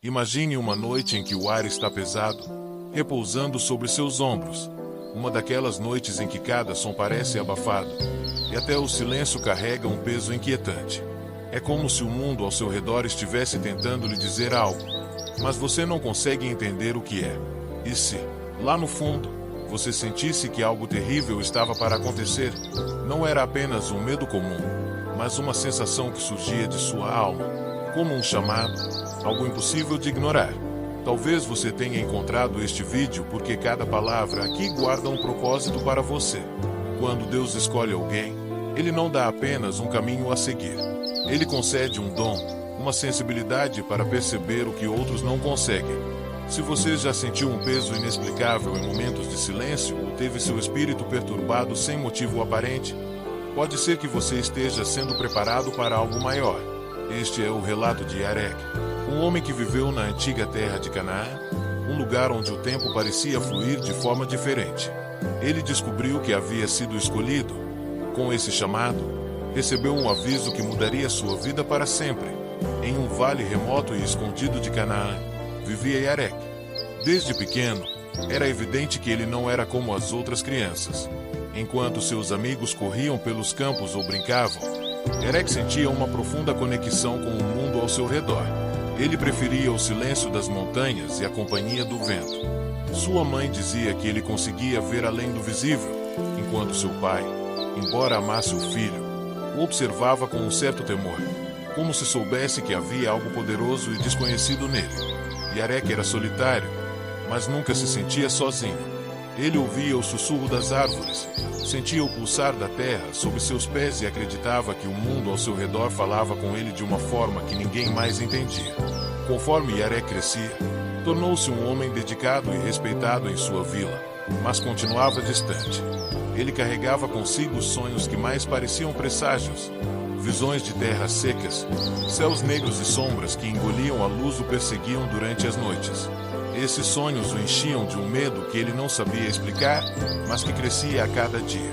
Imagine uma noite em que o ar está pesado, repousando sobre seus ombros. Uma daquelas noites em que cada som parece abafado, e até o silêncio carrega um peso inquietante. É como se o mundo ao seu redor estivesse tentando lhe dizer algo, mas você não consegue entender o que é. E se, lá no fundo, você sentisse que algo terrível estava para acontecer, não era apenas um medo comum, mas uma sensação que surgia de sua alma, como um chamado, algo impossível de ignorar. Talvez você tenha encontrado este vídeo porque cada palavra aqui guarda um propósito para você. Quando Deus escolhe alguém, Ele não dá apenas um caminho a seguir. Ele concede um dom, uma sensibilidade para perceber o que outros não conseguem. Se você já sentiu um peso inexplicável em momentos de silêncio ou teve seu espírito perturbado sem motivo aparente, pode ser que você esteja sendo preparado para algo maior. Este é o relato de Yarek, um homem que viveu na antiga terra de Canaã, um lugar onde o tempo parecia fluir de forma diferente. Ele descobriu que havia sido escolhido. Com esse chamado, recebeu um aviso que mudaria sua vida para sempre. Em um vale remoto e escondido de Canaã, vivia Yarek. Desde pequeno, era evidente que ele não era como as outras crianças. Enquanto seus amigos corriam pelos campos ou brincavam, Yarek sentia uma profunda conexão com o mundo ao seu redor. Ele preferia o silêncio das montanhas e a companhia do vento. Sua mãe dizia que ele conseguia ver além do visível, enquanto seu pai, embora amasse o filho, o observava com um certo temor, como se soubesse que havia algo poderoso e desconhecido nele. Yarek era solitário, mas nunca se sentia sozinho. Ele ouvia o sussurro das árvores, sentia o pulsar da terra sob seus pés e acreditava que o mundo ao seu redor falava com ele de uma forma que ninguém mais entendia. Conforme Yarek crescia, tornou-se um homem dedicado e respeitado em sua vila, mas continuava distante. Ele carregava consigo sonhos que mais pareciam presságios, visões de terras secas, céus negros e sombras que engoliam a luz o perseguiam durante as noites. Esses sonhos o enchiam de um medo que ele não sabia explicar, mas que crescia a cada dia.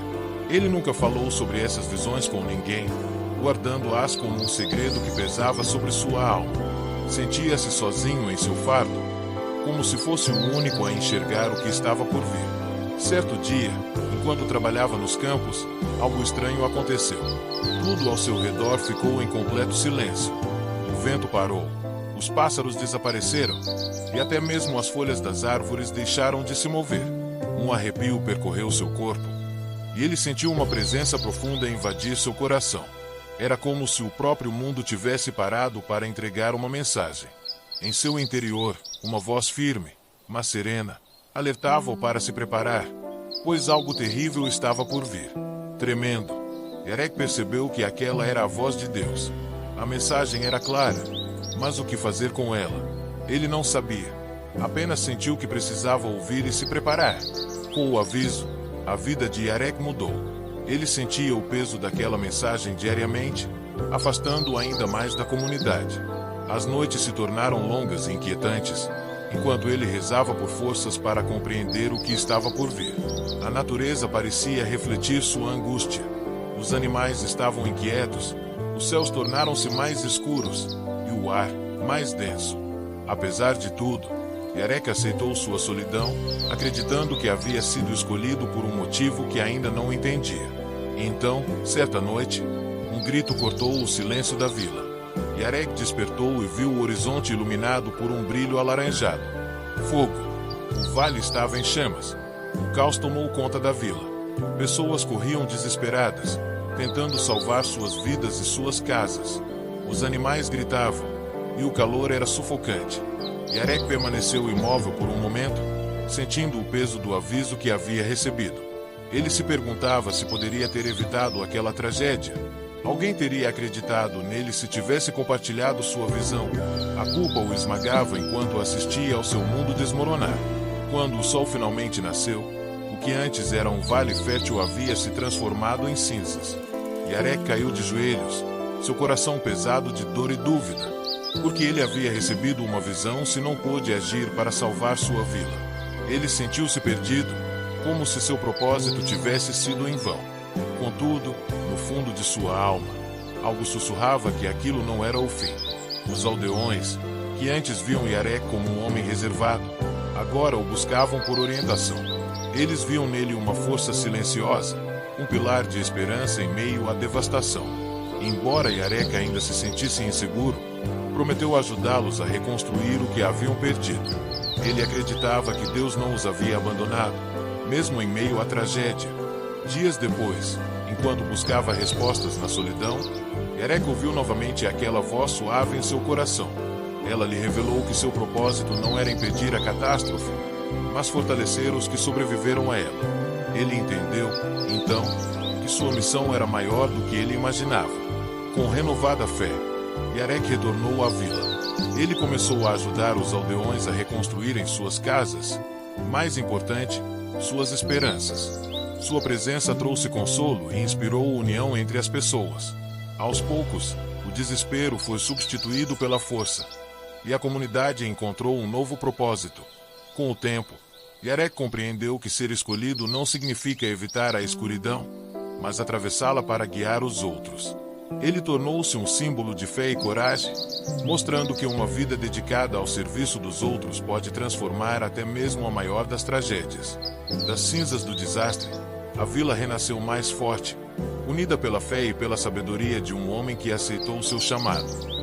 Ele nunca falou sobre essas visões com ninguém, guardando-as como um segredo que pesava sobre sua alma. Sentia-se sozinho em seu fardo, como se fosse o único a enxergar o que estava por vir. Certo dia, enquanto trabalhava nos campos, algo estranho aconteceu. Tudo ao seu redor ficou em completo silêncio. O vento parou. Os pássaros desapareceram, e até mesmo as folhas das árvores deixaram de se mover. Um arrepio percorreu seu corpo, e ele sentiu uma presença profunda invadir seu coração. Era como se o próprio mundo tivesse parado para entregar uma mensagem. Em seu interior, uma voz firme, mas serena, alertava-o para se preparar, pois algo terrível estava por vir. Tremendo, Yarek percebeu que aquela era a voz de Deus. A mensagem era clara, mas o que fazer com ela? Ele não sabia. Apenas sentiu que precisava ouvir e se preparar. Com o aviso, a vida de Yarek mudou. Ele sentia o peso daquela mensagem diariamente, afastando-o ainda mais da comunidade. As noites se tornaram longas e inquietantes, enquanto ele rezava por forças para compreender o que estava por vir. A natureza parecia refletir sua angústia. Os animais estavam inquietos, os céus tornaram-se mais escuros, e o ar, mais denso. Apesar de tudo, Yarek aceitou sua solidão, acreditando que havia sido escolhido por um motivo que ainda não entendia. Então, certa noite, um grito cortou o silêncio da vila. Yarek despertou e viu o horizonte iluminado por um brilho alaranjado. Fogo! O vale estava em chamas. O caos tomou conta da vila. Pessoas corriam desesperadas, tentando salvar suas vidas e suas casas. Os animais gritavam, e o calor era sufocante. Yarek permaneceu imóvel por um momento, sentindo o peso do aviso que havia recebido. Ele se perguntava se poderia ter evitado aquela tragédia. Alguém teria acreditado nele se tivesse compartilhado sua visão. A culpa o esmagava enquanto assistia ao seu mundo desmoronar. Quando o sol finalmente nasceu, o que antes era um vale fértil havia se transformado em cinzas. Yarek caiu de joelhos, seu coração pesado de dor e dúvida, porque ele havia recebido uma visão se não pôde agir para salvar sua vila. Ele sentiu-se perdido, como se seu propósito tivesse sido em vão. Contudo, no fundo de sua alma, algo sussurrava que aquilo não era o fim. Os aldeões, que antes viam Yarek como um homem reservado, agora o buscavam por orientação. Eles viam nele uma força silenciosa, um pilar de esperança em meio à devastação. Embora Yarek ainda se sentisse inseguro, prometeu ajudá-los a reconstruir o que haviam perdido. Ele acreditava que Deus não os havia abandonado, mesmo em meio à tragédia. Dias depois, enquanto buscava respostas na solidão, Yarek ouviu novamente aquela voz suave em seu coração. Ela lhe revelou que seu propósito não era impedir a catástrofe, mas fortalecer os que sobreviveram a ela. Ele entendeu, então, que sua missão era maior do que ele imaginava. Com renovada fé, Yarek retornou à vila. Ele começou a ajudar os aldeões a reconstruírem suas casas, mais importante, suas esperanças. Sua presença trouxe consolo e inspirou união entre as pessoas. Aos poucos, o desespero foi substituído pela força, e a comunidade encontrou um novo propósito. Com o tempo, Yarek compreendeu que ser escolhido não significa evitar a escuridão, mas atravessá-la para guiar os outros. Ele tornou-se um símbolo de fé e coragem, mostrando que uma vida dedicada ao serviço dos outros pode transformar até mesmo a maior das tragédias. Das cinzas do desastre, a vila renasceu mais forte, unida pela fé e pela sabedoria de um homem que aceitou seu chamado.